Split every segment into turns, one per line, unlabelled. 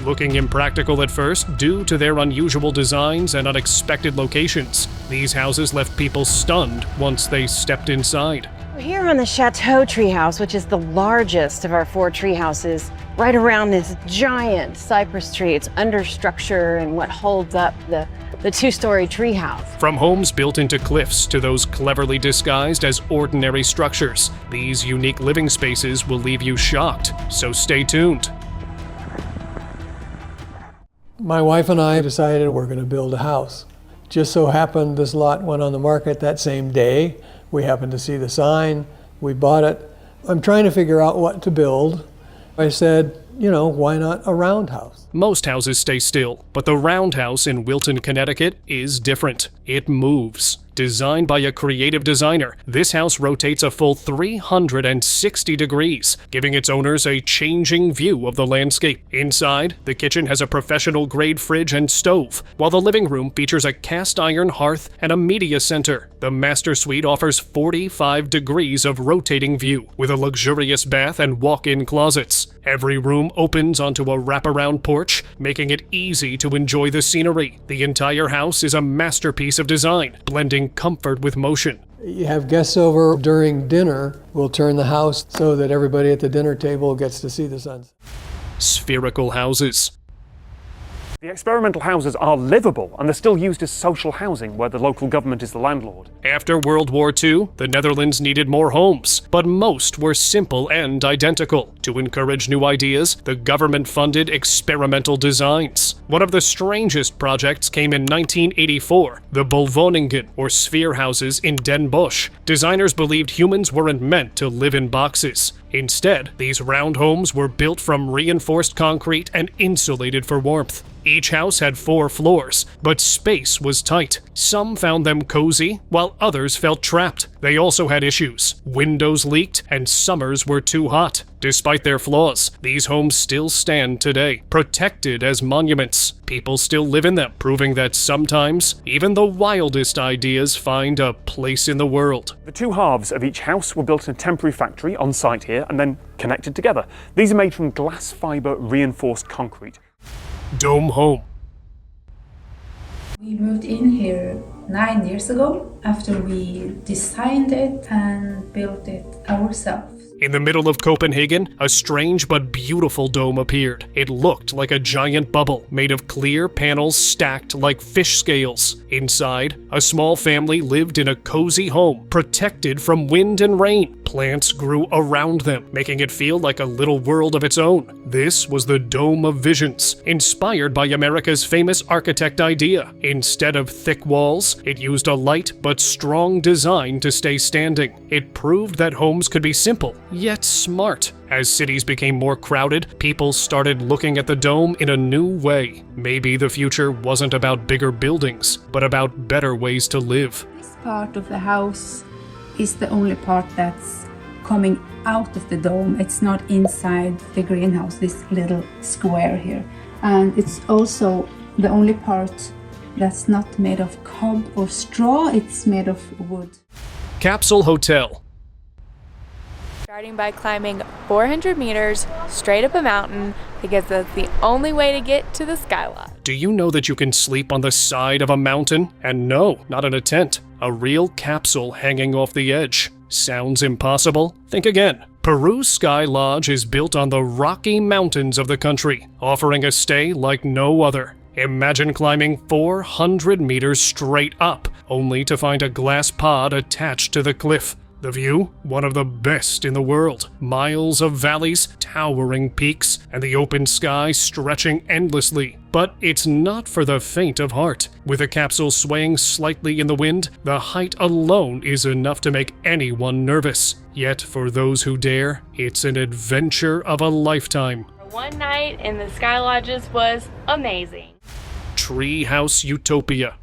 Looking impractical at first due to their unusual designs and unexpected locations, these houses left people stunned once they stepped inside.
We're here on the Chateau treehouse, which is the largest of our 4 treehouses, right around this giant cypress tree. It's under structure and what holds up the 2-story treehouse.
From homes built into cliffs to those cleverly disguised as ordinary structures, these unique living spaces will leave you shocked, so stay tuned.
My wife and I decided we're going to build a house. Just so happened this lot went on the market that same day. We happened to see the sign, we bought it. I'm trying to figure out what to build. I said, why not a roundhouse?
Most houses stay still, but the roundhouse in Wilton, Connecticut is different. It moves. Designed by a creative designer, this house rotates a full 360 degrees, giving its owners a changing view of the landscape. Inside, the kitchen has a professional-grade fridge and stove, while the living room features a cast-iron hearth and a media center. The master suite offers 45 degrees of rotating view, with a luxurious bath and walk-in closets. Every room opens onto a wraparound porch, making it easy to enjoy the scenery. The entire house is a masterpiece of design, blending comfort with motion.
You have guests over during dinner, we'll turn the house so that everybody at the dinner table gets to see the sunset.
Spherical houses.
The experimental houses are livable, and they're still used as social housing where the local government is the landlord.
After World War II, the Netherlands needed more homes, but most were simple and identical. To encourage new ideas, the government funded experimental designs. One of the strangest projects came in 1984, the Bolwoningen, or sphere houses in Den Bosch. Designers believed humans weren't meant to live in boxes. Instead, these round homes were built from reinforced concrete and insulated for warmth. Each house had 4 floors, but space was tight. Some found them cozy, while others felt trapped. They also had issues. Windows leaked, and summers were too hot. Despite their flaws, these homes still stand today, protected as monuments. People still live in them, proving that sometimes, even the wildest ideas find a place in the world.
The 2 halves of each house were built in a temporary factory on site here and then connected together. These are made from glass fiber reinforced concrete.
Dome home.
We moved in here 9 years ago after we designed it and built it ourselves.
In the middle of Copenhagen, a strange but beautiful dome appeared. It looked like a giant bubble, made of clear panels stacked like fish scales. Inside, a small family lived in a cozy home, protected from wind and rain. Plants grew around them, making it feel like a little world of its own. This was the Dome of Visions, inspired by America's famous architect idea. Instead of thick walls, it used a light but strong design to stay standing. It proved that homes could be simple, yet smart. As cities became more crowded, people started looking at the dome in a new way. Maybe the future wasn't about bigger buildings, but about better ways to live.
This part of the house is the only part that's coming out of the dome. It's not inside the greenhouse, this little square here. And it's also the only part that's not made of cob or straw, it's made of wood.
Capsule Hotel.
Starting by climbing 400 meters straight up a mountain because that's the only way to get to the skyline.
Do you know that you can sleep on the side of a mountain? And no, not in a tent. A real capsule hanging off the edge. Sounds impossible? Think again. Peru's Sky Lodge is built on the Rocky Mountains of the country, offering a stay like no other. Imagine climbing 400 meters straight up, only to find a glass pod attached to the cliff. The view? One of the best in the world. Miles of valleys, towering peaks, and the open sky stretching endlessly. But it's not for the faint of heart. With the capsule swaying slightly in the wind, the height alone is enough to make anyone nervous. Yet for those who dare, it's an adventure of a lifetime.
One night in the Sky Lodges was amazing.
Treehouse Utopia.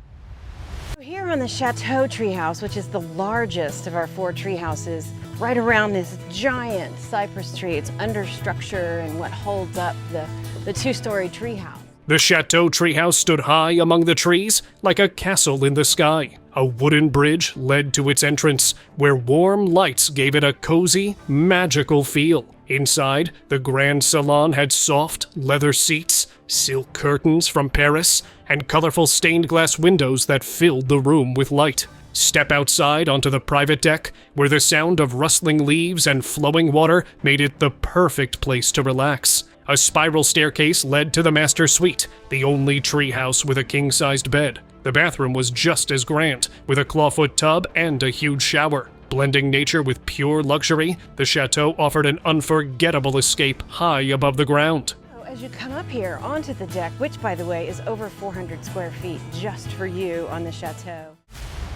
Here on the Chateau treehouse, which is the largest of our 4 treehouses, right around this giant cypress tree. It's under structure and what holds up the 2-story treehouse.
The Chateau treehouse stood high among the trees, like a castle in the sky. A wooden bridge led to its entrance, where warm lights gave it a cozy, magical feel. Inside, the grand salon had soft, leather seats, silk curtains from Paris, and colorful stained glass windows that filled the room with light. Step outside onto the private deck, where the sound of rustling leaves and flowing water made it the perfect place to relax. A spiral staircase led to the master suite, the only treehouse with a king-sized bed. The bathroom was just as grand, with a clawfoot tub and a huge shower. Blending nature with pure luxury, the chateau offered an unforgettable escape high above the ground.
As you come up here onto the deck, which by the way is over 400 square feet just for you on the chateau.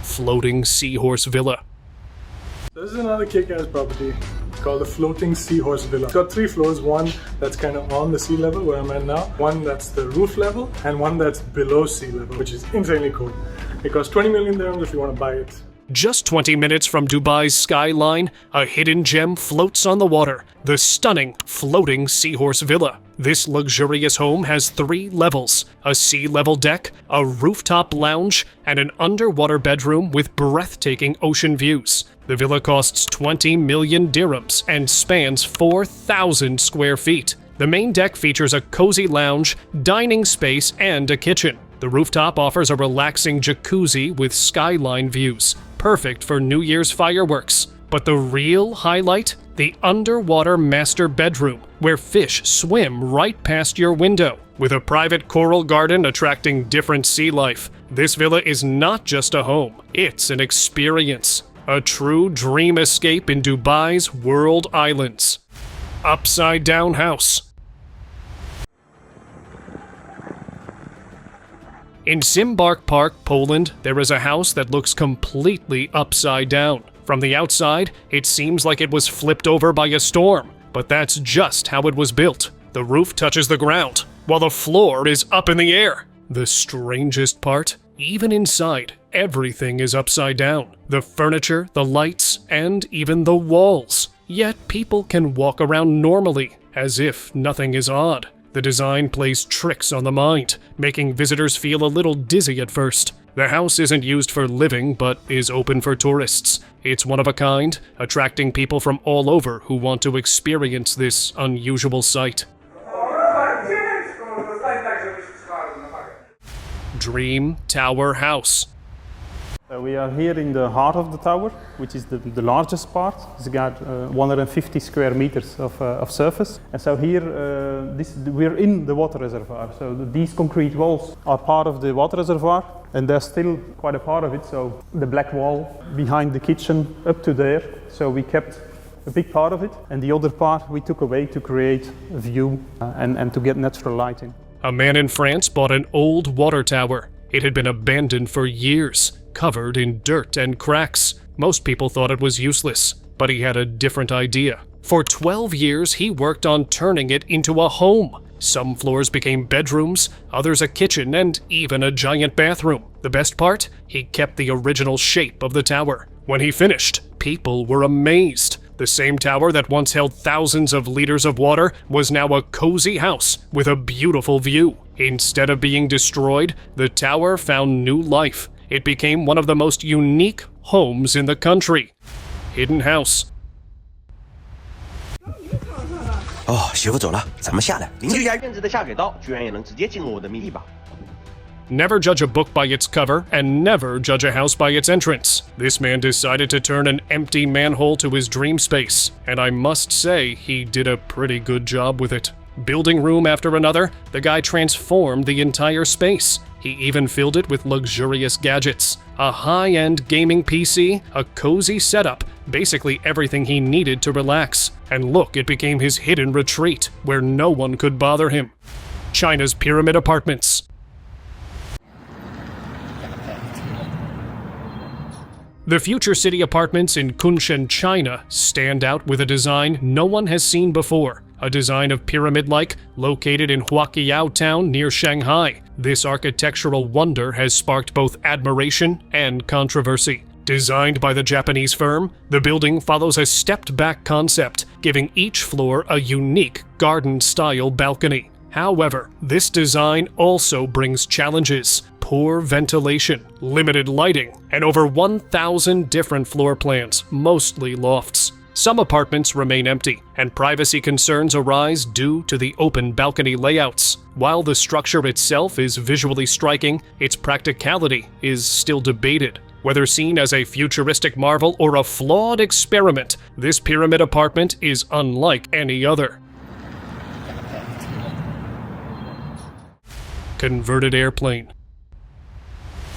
Floating Seahorse Villa.
This is another kick-ass property called the Floating Seahorse Villa. It's got 3 floors, one that's kind of on the sea level where I'm at now, one that's the roof level, and one that's below sea level, which is insanely cool. It costs 20 million dirhams if you want to buy it.
Just 20 minutes from Dubai's skyline, a hidden gem floats on the water, the stunning Floating Seahorse Villa. This luxurious home has 3 levels, a sea-level deck, a rooftop lounge, and an underwater bedroom with breathtaking ocean views. The villa costs 20 million dirhams and spans 4,000 square feet. The main deck features a cozy lounge, dining space, and a kitchen. The rooftop offers a relaxing jacuzzi with skyline views, perfect for New Year's fireworks. But the real highlight? The underwater master bedroom, where fish swim right past your window. With a private coral garden attracting different sea life, this villa is not just a home, it's an experience. A true dream escape in Dubai's world islands. Upside Down House. In Zimbark Park, Poland, there is a house that looks completely upside down. From the outside, it seems like it was flipped over by a storm, but that's just how it was built. The roof touches the ground, while the floor is up in the air. The strangest part? Even inside, everything is upside down. The furniture, the lights, and even the walls. Yet people can walk around normally, as if nothing is odd. The design plays tricks on the mind, making visitors feel a little dizzy at first. The house isn't used for living, but is open for tourists. It's one of a kind, attracting people from all over who want to experience this unusual sight. Dream Tower House.
We are here in the heart of the tower, which is the largest part. It's got 150 square meters of surface. And so here, we're in the water reservoir. So these concrete walls are part of the water reservoir, and there's still quite a part of it. So the black wall behind the kitchen up to there. So we kept a big part of it, and the other part we took away to create a view and to get natural lighting.
A man in France bought an old water tower. It had been abandoned for years, covered in dirt and cracks. Most people thought it was useless, but he had a different idea. For 12 years, he worked on turning it into a home. Some floors became bedrooms, others a kitchen, and even a giant bathroom. The best part? He kept the original shape of the tower. When he finished, people were amazed. The same tower that once held thousands of liters of water was now a cozy house with a beautiful view. Instead of being destroyed, the tower found new life. It became one of the most unique homes in the country. Hidden House.
哦，媳妇走了，咱们下来。邻居家院子的下水道居然也能直接进入我的迷你堡。
Never judge a book by its cover, and never judge a house by its entrance. This man decided to turn an empty manhole to his dream space, and I must say he did a pretty good job with it. Building room after another, the guy transformed the entire space. He even filled it with luxurious gadgets. A high-end gaming PC, a cozy setup, basically everything he needed to relax. And look, it became his hidden retreat, where no one could bother him. China's Pyramid Apartments. The Future City apartments in Kunshan, China stand out with a design no one has seen before. A design of pyramid-like, located in Huaqiao town near Shanghai. This architectural wonder has sparked both admiration and controversy. Designed by the Japanese firm, the building follows a stepped-back concept, giving each floor a unique garden-style balcony. However, this design also brings challenges. Poor ventilation, limited lighting, and over 1,000 different floor plans, mostly lofts. Some apartments remain empty, and privacy concerns arise due to the open balcony layouts. While the structure itself is visually striking, its practicality is still debated. Whether seen as a futuristic marvel or a flawed experiment, this pyramid apartment is unlike any other. Converted airplane.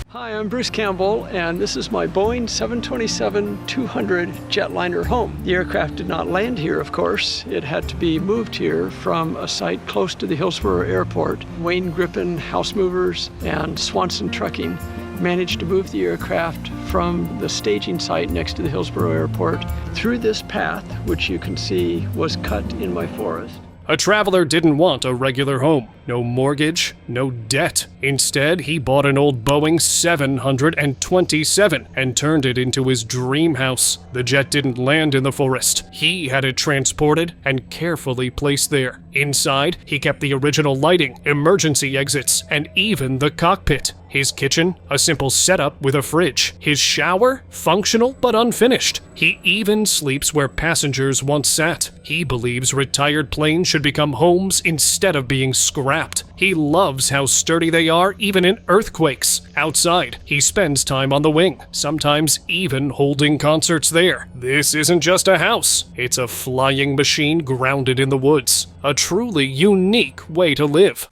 Hi, I'm Bruce Campbell, and this is my Boeing 727-200 jetliner home. The aircraft did not land here, of course. It had to be moved here from a site close to the Hillsborough Airport. Wayne Griffin House Movers and Swanson Trucking managed to move the aircraft from the staging site next to the Hillsborough Airport through this path, which you can see was cut in my forest.
A traveler didn't want a regular home. No mortgage, no debt. Instead, he bought an old Boeing 727 and turned it into his dream house. The jet didn't land in the forest. He had it transported and carefully placed there. Inside, he kept the original lighting, emergency exits, and even the cockpit. His kitchen, a simple setup with a fridge. His shower, functional but unfinished. He even sleeps where passengers once sat. He believes retired planes should become homes instead of being scrapped. He loves how sturdy they are even in earthquakes. Outside, he spends time on the wing, sometimes even holding concerts there. This isn't just a house, it's a flying machine grounded in the woods. A truly unique way to live.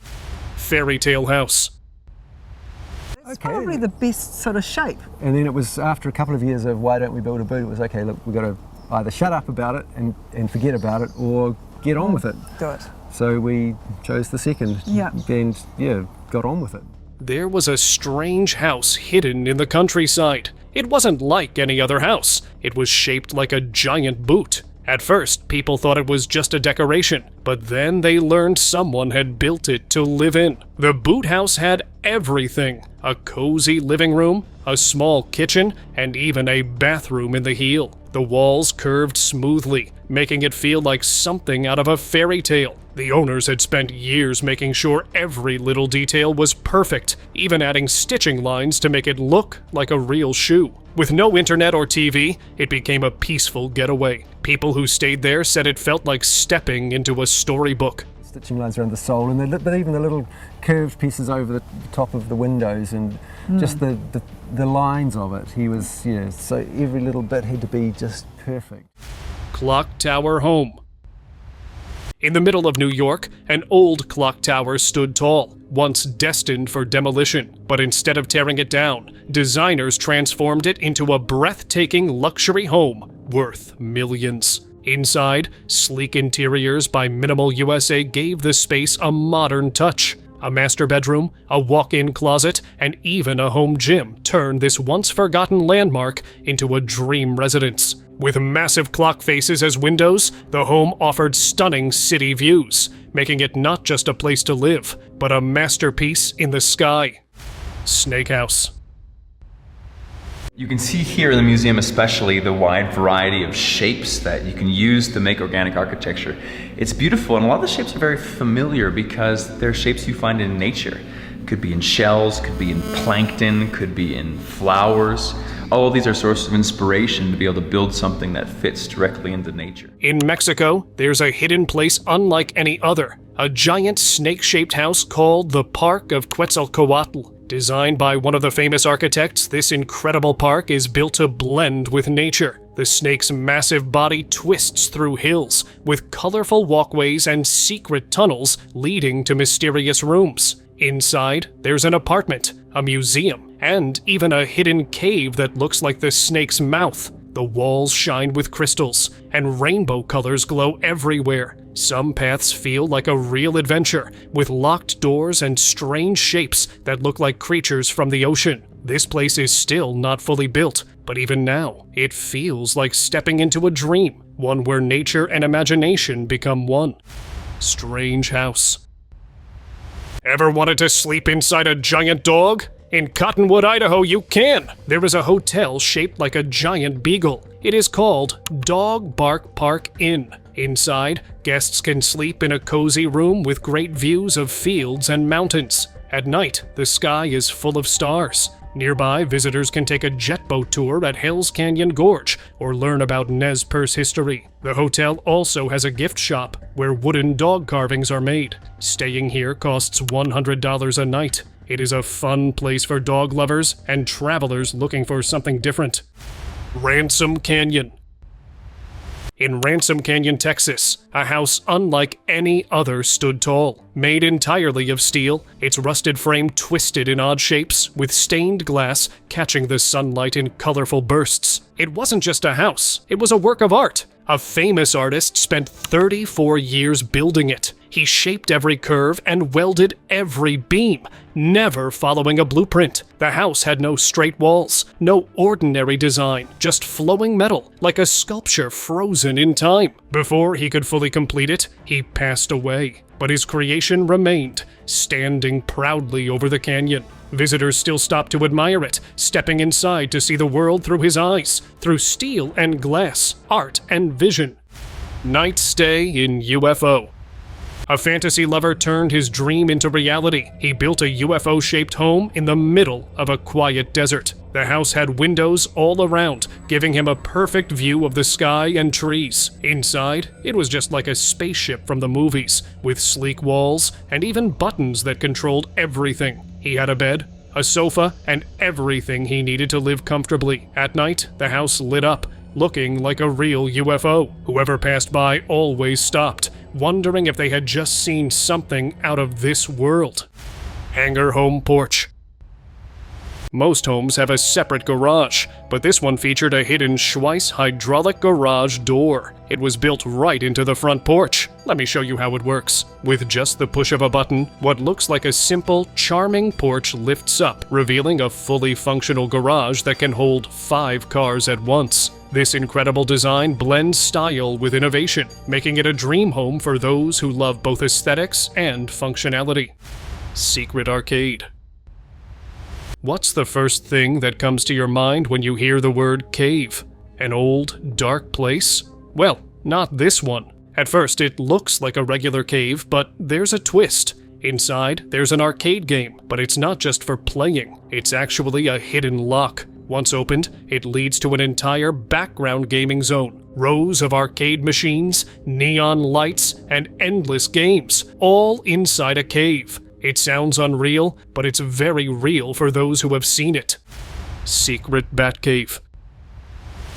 Fairy tale house.
It's probably the best sort of shape. And then it was after a couple of years of why don't we build a boot, it was okay, look, we've got to either shut up about it and forget about it or get on with it.
Do it.
So we chose the second and got on with it.
There was a strange house hidden in the countryside. It wasn't like any other house. It was shaped like a giant boot. At first, people thought it was just a decoration, but then they learned someone had built it to live in. The boot house had everything: a cozy living room, a small kitchen, and even a bathroom in the heel. The walls curved smoothly, making it feel like something out of a fairy tale. The owners had spent years making sure every little detail was perfect, even adding stitching lines to make it look like a real shoe. With no internet or TV, it became a peaceful getaway. People who stayed there said it felt like stepping into a storybook.
Stitching lines around the sole, but even the little curved pieces over the top of the windows and just the lines of it. He was, so every little bit had to be just perfect.
Clock Tower Home. In the middle of New York, an old clock tower stood tall, once destined for demolition. But instead of tearing it down, designers transformed it into a breathtaking luxury home worth millions. Inside, sleek interiors by Minimal USA gave the space a modern touch. A master bedroom, a walk-in closet, and even a home gym turned this once-forgotten landmark into a dream residence. With massive clock faces as windows, the home offered stunning city views, making it not just a place to live, but a masterpiece in the sky. Snake House.
You can see here in the museum especially the wide variety of shapes that you can use to make organic architecture. It's beautiful, and a lot of the shapes are very familiar because they're shapes you find in nature. Could be in shells, could be in plankton, could be in flowers. All of these are sources of inspiration to be able to build something that fits directly into nature.
In Mexico, there's a hidden place unlike any other, a giant snake-shaped house called the Park of Quetzalcoatl. Designed by one of the famous architects, this incredible park is built to blend with nature. The snake's massive body twists through hills, with colorful walkways and secret tunnels leading to mysterious rooms. Inside, there's an apartment, a museum, and even a hidden cave that looks like the snake's mouth. The walls shine with crystals, and rainbow colors glow everywhere. Some paths feel like a real adventure, with locked doors and strange shapes that look like creatures from the ocean. This place is still not fully built, but even now, it feels like stepping into a dream, one where nature and imagination become one. Strange House. Ever wanted to sleep inside a giant dog? In Cottonwood, Idaho, you can! There is a hotel shaped like a giant beagle. It is called Dog Bark Park Inn. Inside, guests can sleep in a cozy room with great views of fields and mountains. At night, the sky is full of stars. Nearby, visitors can take a jet boat tour at Hell's Canyon Gorge or learn about Nez Perce history. The hotel also has a gift shop where wooden dog carvings are made. Staying here costs $100 a night. It is a fun place for dog lovers and travelers looking for something different. Ransom Canyon. In Ransom Canyon, Texas, a house unlike any other stood tall. Made entirely of steel, its rusted frame twisted in odd shapes, with stained glass catching the sunlight in colorful bursts. It wasn't just a house, it was a work of art. A famous artist spent 34 years building it. He shaped every curve and welded every beam, never following a blueprint. The house had no straight walls, no ordinary design, just flowing metal, like a sculpture frozen in time. Before he could fully complete it, he passed away, but his creation remained, standing proudly over the canyon. Visitors still stop to admire it, stepping inside to see the world through his eyes, through steel and glass, art and vision. Night stay in UFO. A fantasy lover turned his dream into reality. He built a UFO-shaped home in the middle of a quiet desert. The house had windows all around, giving him a perfect view of the sky and trees. Inside, it was just like a spaceship from the movies, with sleek walls and even buttons that controlled everything. He had a bed, a sofa, and everything he needed to live comfortably. At night, the house lit up, looking like a real UFO. Whoever passed by always stopped, wondering if they had just seen something out of this world. Hangar home porch. Most homes have a separate garage, but this one featured a hidden Schweiss hydraulic garage door. It was built right into the front porch. Let me show you how it works. With just the push of a button, what looks like a simple, charming porch lifts up, revealing a fully functional garage that can hold 5 cars at once. This incredible design blends style with innovation, making it a dream home for those who love both aesthetics and functionality. Secret arcade. What's the first thing that comes to your mind when you hear the word cave? An old, dark place? Well, not this one. At first, it looks like a regular cave, but there's a twist. Inside, there's an arcade game, but it's not just for playing. It's actually a hidden lock. Once opened, it leads to an entire background gaming zone. Rows of arcade machines, neon lights, and endless games, all inside a cave. It sounds unreal, but it's very real for those who have seen it. Secret Batcave.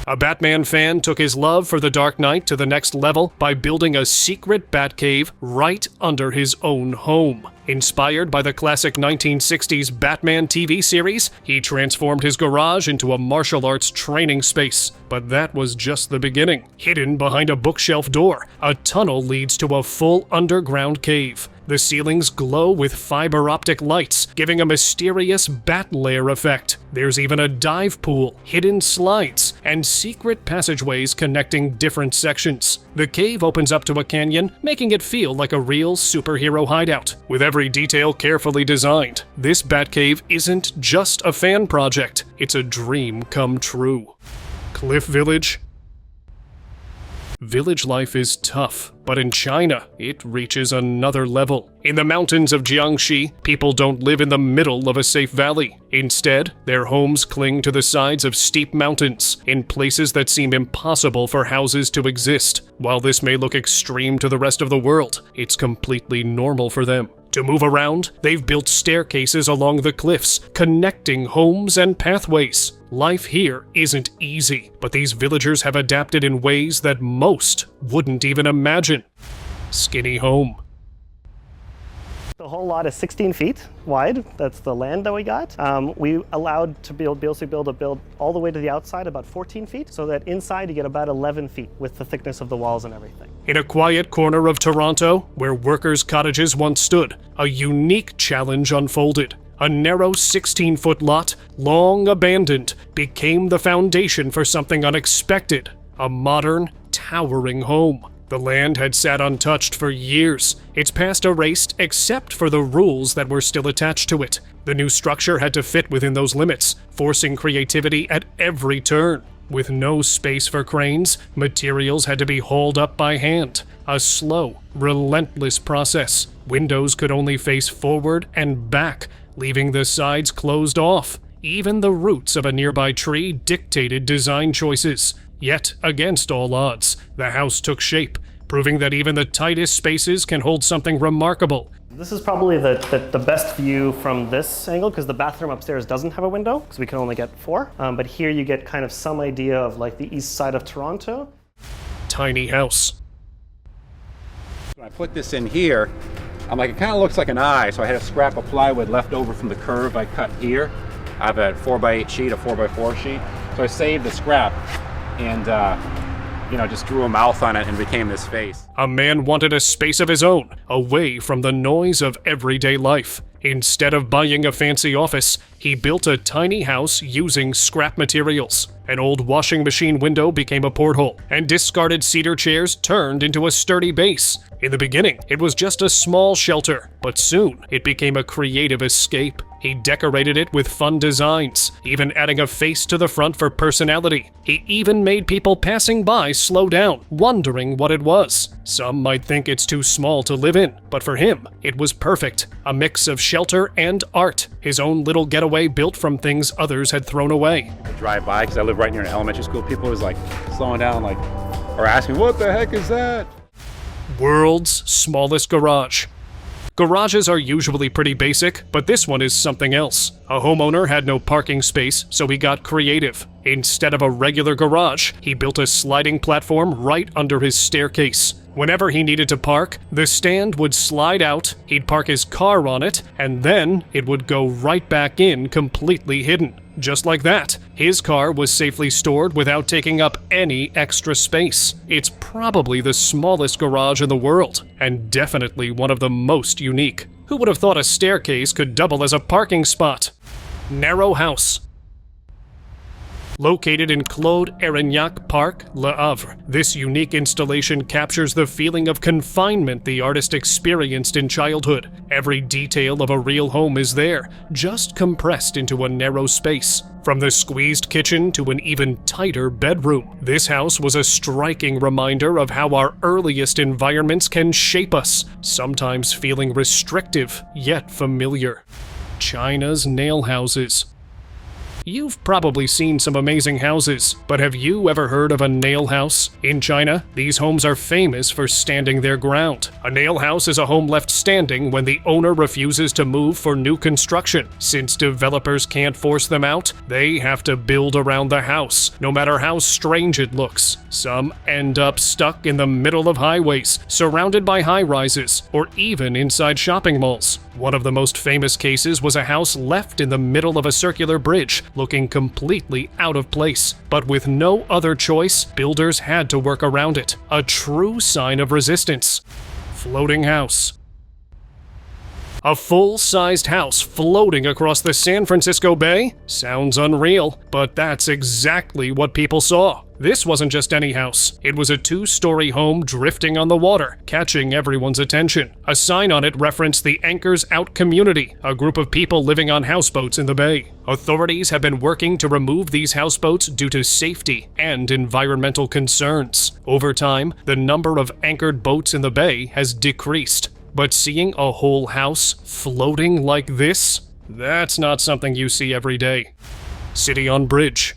A Batman fan took his love for the Dark Knight to the next level by building a secret Batcave right under his own home. Inspired by the classic 1960s Batman TV series, he transformed his garage into a martial arts training space. But that was just the beginning. Hidden behind a bookshelf door, a tunnel leads to a full underground cave. The ceilings glow with fiber optic lights, giving a mysterious bat lair effect. There's even a dive pool, hidden slides, and secret passageways connecting different sections. The cave opens up to a canyon, making it feel like a real superhero hideout. With every detail carefully designed, this Batcave isn't just a fan project, it's a dream come true. Cliff Village. Village life is tough, but in China, it reaches another level. In the mountains of Jiangxi, people don't live in the middle of a safe valley. Instead, their homes cling to the sides of steep mountains, in places that seem impossible for houses to exist. While this may look extreme to the rest of the world, it's completely normal for them. To move around, they've built staircases along the cliffs, connecting homes and pathways. Life here isn't easy, but these villagers have adapted in ways that most wouldn't even imagine. Skinny home.
The whole lot is 16 feet wide. That's the land that we got. We allowed to build all the way to the outside about 14 feet, so that inside you get about 11 feet with the thickness of the walls and everything.
In a quiet corner of Toronto, where workers' cottages once stood, a unique challenge unfolded. A narrow 16-foot lot, long abandoned, became the foundation for something unexpected. A modern, towering home. The land had sat untouched for years, its past erased except for the rules that were still attached to it. The new structure had to fit within those limits, forcing creativity at every turn. With no space for cranes, materials had to be hauled up by hand. A slow, relentless process. Windows could only face forward and back, leaving the sides closed off. Even the roots of a nearby tree dictated design choices. Yet, against all odds, the house took shape, proving that even the tightest spaces can hold something remarkable.
This is probably the best view from this angle, because the bathroom upstairs doesn't have a window, because we can only get 4. But here you get kind of some idea of like the east side of Toronto.
Tiny house.
When I put this in here, I'm like, it kind of looks like an eye, so I had a scrap of plywood left over from the curve I cut here. I have a 4x8 sheet, a 4x4 sheet, so I saved the scrap and just drew a mouth on it and became this face.
A man wanted a space of his own, away from the noise of everyday life. Instead of buying a fancy office, he built a tiny house using scrap materials. An old washing machine window became a porthole, and discarded cedar chairs turned into a sturdy base. In the beginning, it was just a small shelter, but soon it became a creative escape. He decorated it with fun designs, even adding a face to the front for personality. He even made people passing by slow down, wondering what it was. Some might think it's too small to live in, but for him, it was perfect. A mix of shelter and art, his own little getaway built from things others had thrown away.
I drive by, because I live right near an elementary school, people always like slowing down, or asking, what the heck is that?
World's smallest garage. Garages are usually pretty basic, but this one is something else. A homeowner had no parking space, so he got creative. Instead of a regular garage, he built a sliding platform right under his staircase. Whenever he needed to park, the stand would slide out, he'd park his car on it, and then it would go right back in completely hidden. Just like that, his car was safely stored without taking up any extra space. It's probably the smallest garage in the world, and definitely one of the most unique. Who would have thought a staircase could double as a parking spot? Narrow house. Located in Claude Arignac Park, Le Havre, this unique installation captures the feeling of confinement the artist experienced in childhood. Every detail of a real home is there, just compressed into a narrow space. From the squeezed kitchen to an even tighter bedroom, this house was a striking reminder of how our earliest environments can shape us, sometimes feeling restrictive, yet familiar. China's nail houses. You've probably seen some amazing houses, but have you ever heard of a nail house? In China, these homes are famous for standing their ground. A nail house is a home left standing when the owner refuses to move for new construction. Since developers can't force them out, they have to build around the house, no matter how strange it looks. Some end up stuck in the middle of highways, surrounded by high-rises, or even inside shopping malls. One of the most famous cases was a house left in the middle of a circular bridge, looking completely out of place. But with no other choice, builders had to work around it. A true sign of resistance. Floating house. A full-sized house floating across the San Francisco Bay? Sounds unreal, but that's exactly what people saw. This wasn't just any house. It was a 2-story home drifting on the water, catching everyone's attention. A sign on it referenced the Anchors Out community, a group of people living on houseboats in the bay. Authorities have been working to remove these houseboats due to safety and environmental concerns. Over time, the number of anchored boats in the bay has decreased. But seeing a whole house floating like this? That's not something you see every day. City on bridge.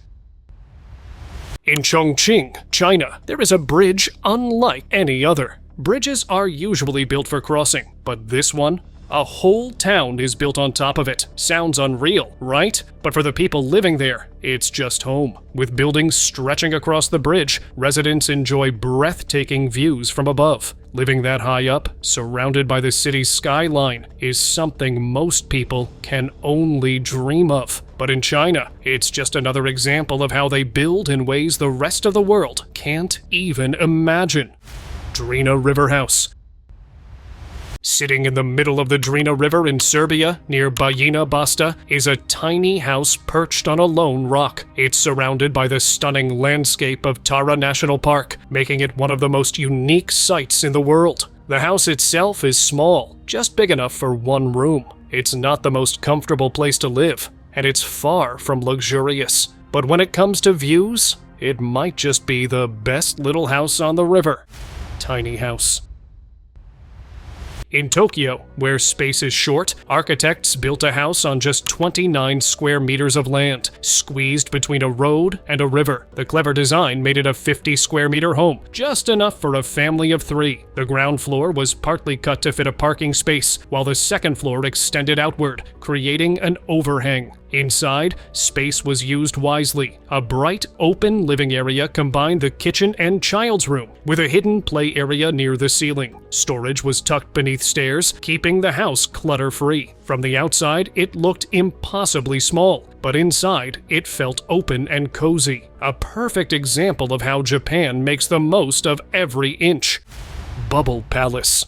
In Chongqing, China, there is a bridge unlike any other. Bridges are usually built for crossing, but this one? A whole town is built on top of it. Sounds unreal, right? But for the people living there, it's just home. With buildings stretching across the bridge, residents enjoy breathtaking views from above. Living that high up, surrounded by the city's skyline, is something most people can only dream of. But in China, it's just another example of how they build in ways the rest of the world can't even imagine. Drina River House. Sitting in the middle of the Drina River in Serbia, near Bajina Basta, is a tiny house perched on a lone rock. It's surrounded by the stunning landscape of Tara National Park, making it one of the most unique sights in the world. The house itself is small, just big enough for one room. It's not the most comfortable place to live, and it's far from luxurious. But when it comes to views, it might just be the best little house on the river. Tiny house. In Tokyo, where space is short, architects built a house on just 29 square meters of land, squeezed between a road and a river. The clever design made it a 50 square meter home, just enough for a family of 3. The ground floor was partly cut to fit a parking space, while the second floor extended outward, creating an overhang. Inside, space was used wisely. A bright, open living area combined the kitchen and child's room, with a hidden play area near the ceiling. Storage was tucked beneath stairs, keeping the house clutter-free. From the outside, it looked impossibly small, but inside, it felt open and cozy. A perfect example of how Japan makes the most of every inch. Bubble Palace.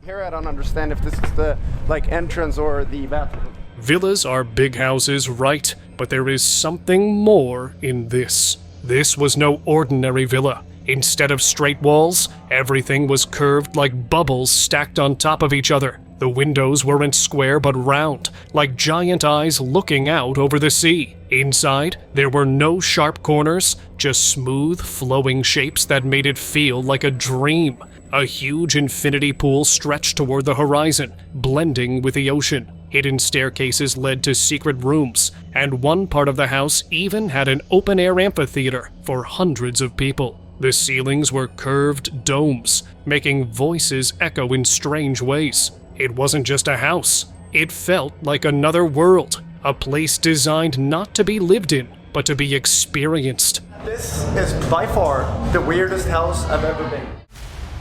Here I don't understand if this is the entrance or the bathroom.
Villas are big houses, right? But there is something more in this. This was no ordinary villa. Instead of straight walls, everything was curved like bubbles stacked on top of each other. The windows weren't square but round, like giant eyes looking out over the sea. Inside, there were no sharp corners, just smooth, flowing shapes that made it feel like a dream. A huge infinity pool stretched toward the horizon, blending with the ocean. Hidden staircases led to secret rooms, and one part of the house even had an open-air amphitheater for hundreds of people. The ceilings were curved domes, making voices echo in strange ways. It wasn't just a house. It felt like another world, a place designed not to be lived in, but to be experienced.
This is by far the weirdest house I've ever been.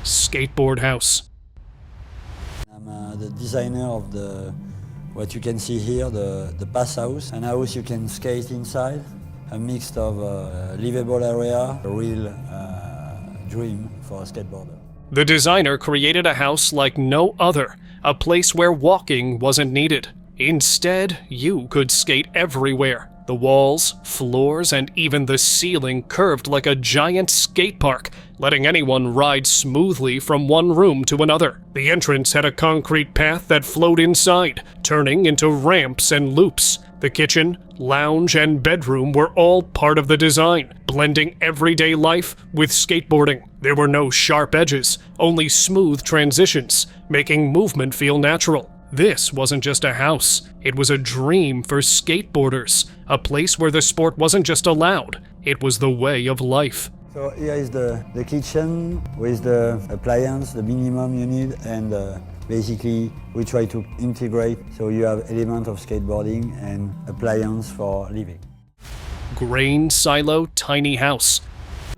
Skateboard House.
I'm the designer of what you can see here, the pass house, an house you can skate inside, a mix of livable area, a real dream for a skateboarder.
The designer created a house like no other, a place where walking wasn't needed. Instead, you could skate everywhere. The walls, floors, and even the ceiling curved like a giant skate park, letting anyone ride smoothly from one room to another. The entrance had a concrete path that flowed inside, turning into ramps and loops. The kitchen, lounge, and bedroom were all part of the design, blending everyday life with skateboarding. There were no sharp edges, only smooth transitions, making movement feel natural. This wasn't just a house, it was a dream for skateboarders, a place where the sport wasn't just allowed, it was the way of life.
So here is the kitchen with the appliance, the minimum you need, and basically we try to integrate so you have element of skateboarding and appliance for living.
Grain silo tiny house.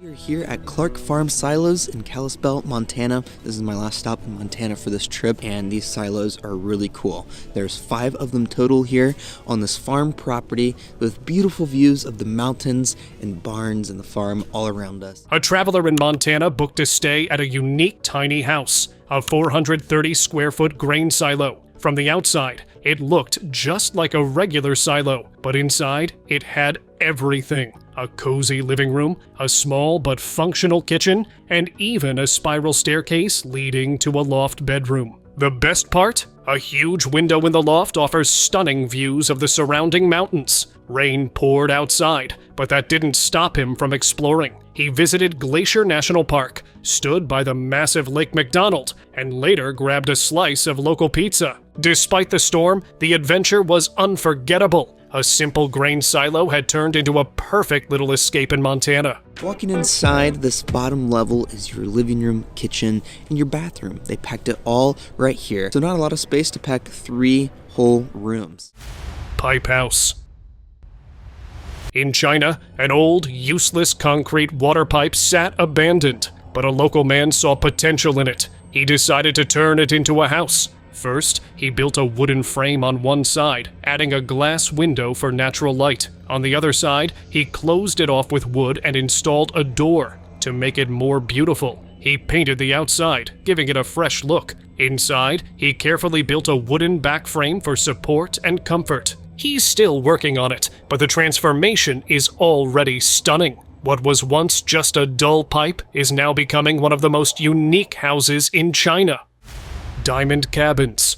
We're here at Clark Farm Silos in Kalispell, Montana. This is my last stop in Montana for this trip, and these silos are really cool. There's 5 of them total here on this farm property with beautiful views of the mountains and barns and the farm all around us.
A traveler in Montana booked a stay at a unique tiny house, a 430 square foot grain silo. From the outside, it looked just like a regular silo, but inside, it had everything. A cozy living room, a small but functional kitchen, and even a spiral staircase leading to a loft bedroom. The best part? A huge window in the loft offers stunning views of the surrounding mountains. Rain poured outside, but that didn't stop him from exploring. He visited Glacier National Park, stood by the massive Lake McDonald, and later grabbed a slice of local pizza. Despite the storm, the adventure was unforgettable. A simple grain silo had turned into a perfect little escape in Montana.
Walking inside, this bottom level is your living room, kitchen, and your bathroom. They packed it all right here, so not a lot of space to pack 3 whole rooms.
Pipe house. In China, an old, useless concrete water pipe sat abandoned, but a local man saw potential in it. He decided to turn it into a house. First, he built a wooden frame on one side, adding a glass window for natural light. On the other side, he closed it off with wood and installed a door. To make it more beautiful, he painted the outside, giving it a fresh look. Inside, he carefully built a wooden back frame for support and comfort. He's still working on it, but the transformation is already stunning. What was once just a dull pipe is now becoming one of the most unique houses in China. Diamond cabins.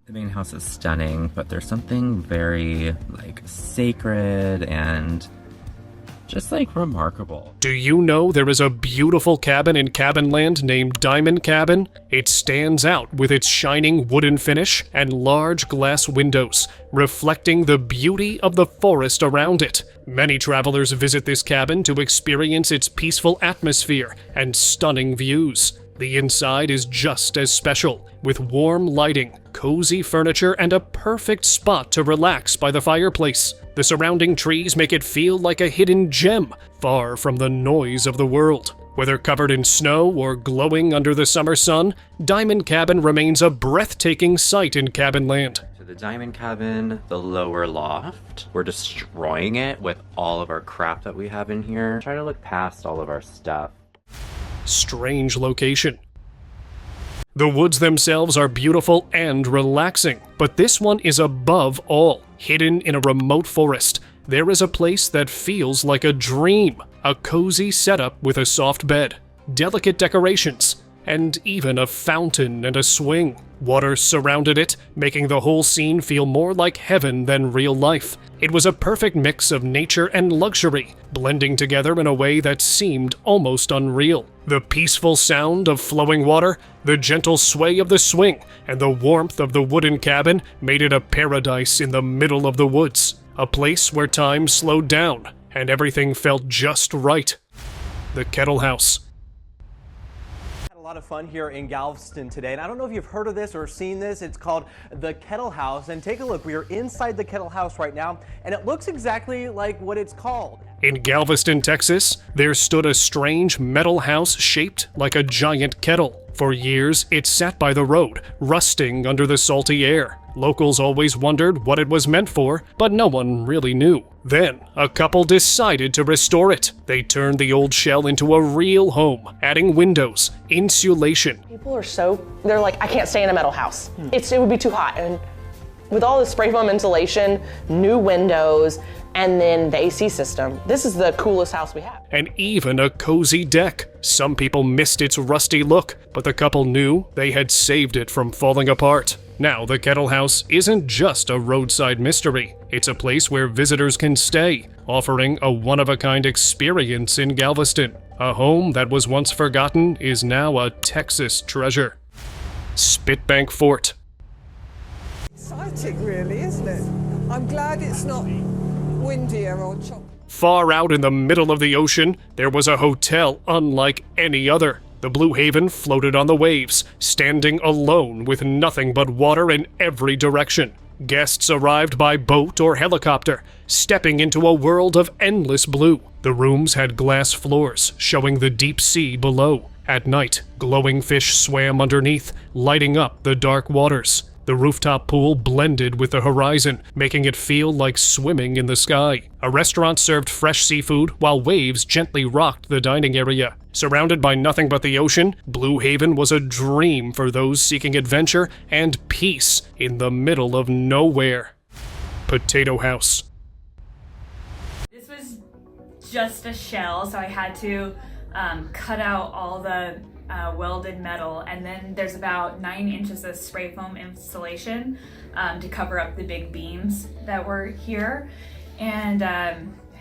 The main house is stunning, but there's something very sacred and just like remarkable.
Do you know there is a beautiful cabin in Cabinland named Diamond Cabin? It stands out with its shining wooden finish and large glass windows, reflecting the beauty of the forest around it. Many travelers visit this cabin to experience its peaceful atmosphere and stunning views. The inside is just as special, with warm lighting, cozy furniture, and a perfect spot to relax by the fireplace. The surrounding trees make it feel like a hidden gem, far from the noise of the world. Whether covered in snow or glowing under the summer sun, Diamond Cabin remains a breathtaking sight in Cabinland.
To the Diamond Cabin, the lower loft, we're destroying it with all of our crap that we have in here. Try to look past all of our stuff.
Strange location. The woods themselves are beautiful and relaxing, but this one is above all. Hidden in a remote forest, there is a place that feels like a dream. A cozy setup with a soft bed, delicate decorations, and even a fountain and a swing. Water surrounded it, making the whole scene feel more like heaven than real life. It was a perfect mix of nature and luxury, blending together in a way that seemed almost unreal. The peaceful sound of flowing water, the gentle sway of the swing, and the warmth of the wooden cabin made it a paradise in the middle of the woods. A place where time slowed down, and everything felt just right. The Kettle House.
A lot of fun here in Galveston today, and I don't know if you've heard of this or seen this. It's called the Kettle House, and take a look. We are inside the Kettle House right now, and it looks exactly like what it's called.
In Galveston, Texas, there stood a strange metal house shaped like a giant kettle. For years, it sat by the road, rusting under the salty air. Locals always wondered what it was meant for, but no one really knew. Then, a couple decided to restore it. They turned the old shell into a real home, adding windows, insulation.
People are they're like, I can't stay in a metal house. It would be too hot. And with all the spray foam insulation, new windows, and then the AC system, this is the coolest house we have.
And even a cozy deck. Some people missed its rusty look, but the couple knew they had saved it from falling apart. Now, the Kettle House isn't just a roadside mystery. It's a place where visitors can stay, offering a one-of-a-kind experience in Galveston. A home that was once forgotten is now a Texas treasure. Spitbank Fort.
Exciting, really, isn't it? I'm glad it's not windier or choppy.
Far out in the middle of the ocean, there was a hotel unlike any other. The Blue Haven floated on the waves, standing alone with nothing but water in every direction. Guests arrived by boat or helicopter, stepping into a world of endless blue. The rooms had glass floors, showing the deep sea below. At night, glowing fish swam underneath, lighting up the dark waters. The rooftop pool blended with the horizon, making it feel like swimming in the sky. A restaurant served fresh seafood, while waves gently rocked the dining area. Surrounded by nothing but the ocean, Blue Haven was a dream for those seeking adventure and peace in the middle of nowhere. Potato House.
This was just a shell, so I had to cut out all the welded metal, and then there's about 9 inches of spray foam insulation to cover up the big beams that were here, and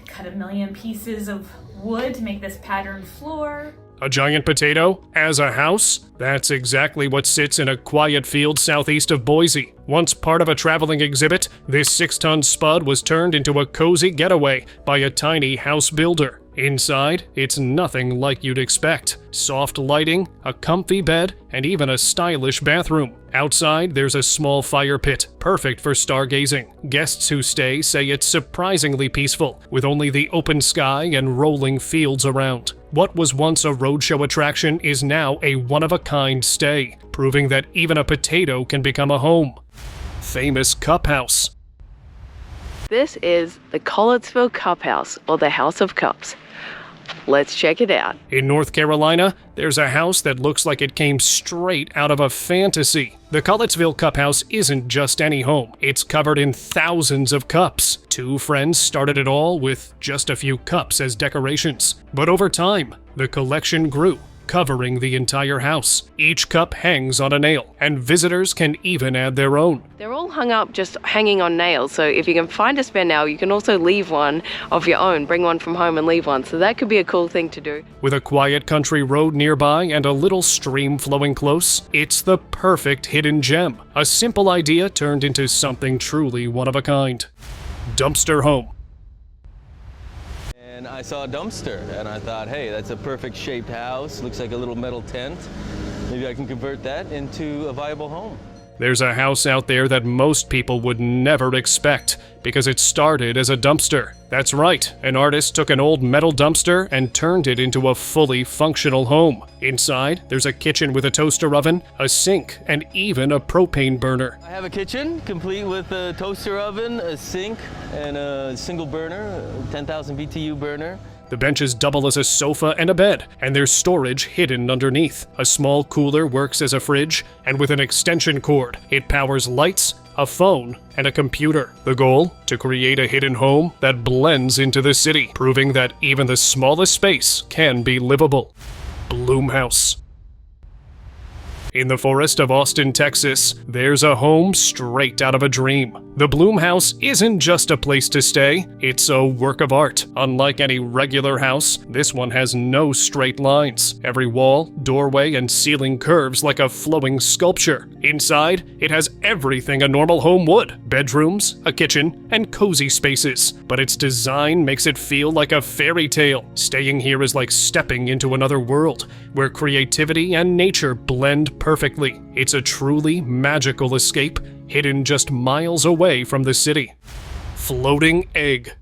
cut 1 million pieces of wood to make this patterned floor.
A giant potato as a house? That's exactly what sits in a quiet field southeast of Boise. Once part of a traveling exhibit, this 6-ton spud was turned into a cozy getaway by a tiny house builder. Inside, it's nothing like you'd expect. Soft lighting, a comfy bed, and even a stylish bathroom. Outside, there's a small fire pit, perfect for stargazing. Guests who stay say it's surprisingly peaceful, with only the open sky and rolling fields around. What was once a roadshow attraction is now a one-of-a-kind stay, proving that even a potato can become a home. Famous Cup House.
This is the Collettsville Cup House, or the House of Cups. Let's check it out.
In North Carolina, there's a house that looks like it came straight out of a fantasy. The Collettsville Cup House isn't just any home. It's covered in thousands of cups. 2 friends started it all with just a few cups as decorations. But over time, the collection grew. covering the entire house. Each cup hangs on a nail, and visitors can even add their own.
They're all hung up just hanging on nails, so if you can find a spare nail, you can also leave one of your own, bring one from home and leave one, so that could be a cool thing to do.
With a quiet country road nearby and a little stream flowing close, it's the perfect hidden gem. A simple idea turned into something truly one of a kind. Dumpster home.
And I saw a dumpster and I thought, hey, that's a perfect shaped house. Looks like a little metal tent. Maybe I can convert that into a viable home.
There's a house out there that most people would never expect because it started as a dumpster. That's right, an artist took an old metal dumpster and turned it into a fully functional home. Inside, there's a kitchen with a toaster oven, a sink, and even a propane burner.
I have a kitchen complete with a toaster oven, a sink, and a single burner, a 10,000 BTU burner.
The benches double as a sofa and a bed, and there's storage hidden underneath. A small cooler works as a fridge, and with an extension cord, it powers lights, a phone, and a computer. The goal? To create a hidden home that blends into the city, proving that even the smallest space can be livable. Bloomhouse. In the forest of Austin, Texas, there's a home straight out of a dream. The Bloomhouse isn't just a place to stay, it's a work of art. Unlike any regular house, this one has no straight lines. Every wall, doorway, and ceiling curves like a flowing sculpture. Inside, it has everything a normal home would: bedrooms, a kitchen, and cozy spaces. But its design makes it feel like a fairy tale. Staying here is like stepping into another world, where creativity and nature blend perfectly. It's a truly magical escape, hidden just miles away from the city. Floating egg.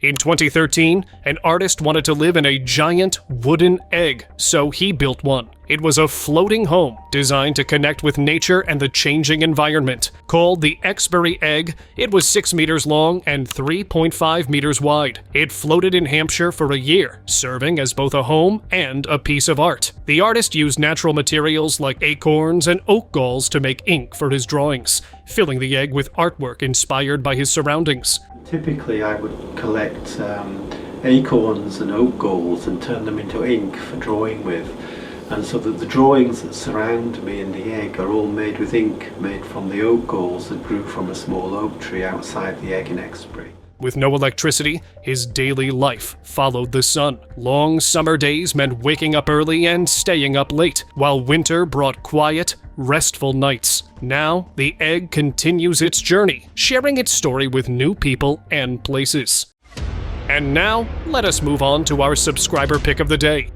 In 2013, an artist wanted to live in a giant wooden egg, so he built one. It was a floating home designed to connect with nature and the changing environment. Called the Exbury Egg, it was 6 meters long and 3.5 meters wide. It floated in Hampshire for a year, serving as both a home and a piece of art. The artist used natural materials like acorns and oak galls to make ink for his drawings, filling the egg with artwork inspired by his surroundings.
Typically I would collect acorns and oak galls and turn them into ink for drawing with. And so that the drawings that surround me in the egg are all made with ink made from the oak galls that grew from a small oak tree outside the egg in Exbury.
With no electricity, his daily life followed the sun. Long summer days meant waking up early and staying up late, while winter brought quiet, restful nights. Now, the egg continues its journey, sharing its story with new people and places. And now, let us move on to our subscriber pick of the day.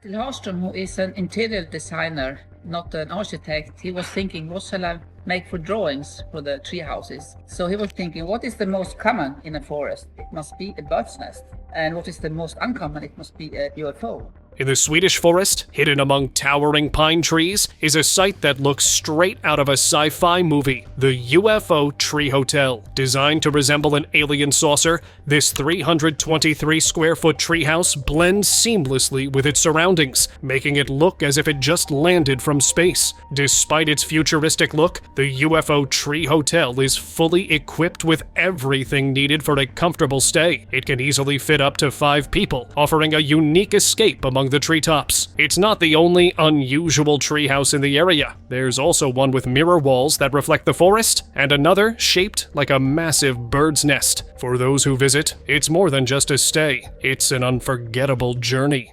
Lastrom, who is an interior designer, not an architect, he was thinking, what shall I make for drawings for the tree houses? So he was thinking, what is the most common in a forest? It must be a bird's nest. And what is the most uncommon? It must be a UFO.
In the Swedish forest, hidden among towering pine trees, is a site that looks straight out of a sci-fi movie, the UFO Tree Hotel. Designed to resemble an alien saucer, this 323-square-foot treehouse blends seamlessly with its surroundings, making it look as if it just landed from space. Despite its futuristic look, the UFO Tree Hotel is fully equipped with everything needed for a comfortable stay. It can easily fit up to 5 people, offering a unique escape among the treetops. It's not the only unusual treehouse in the area. There's also one with mirror walls that reflect the forest, and another shaped like a massive bird's nest. For those who visit, it's more than just a stay. It's an unforgettable journey.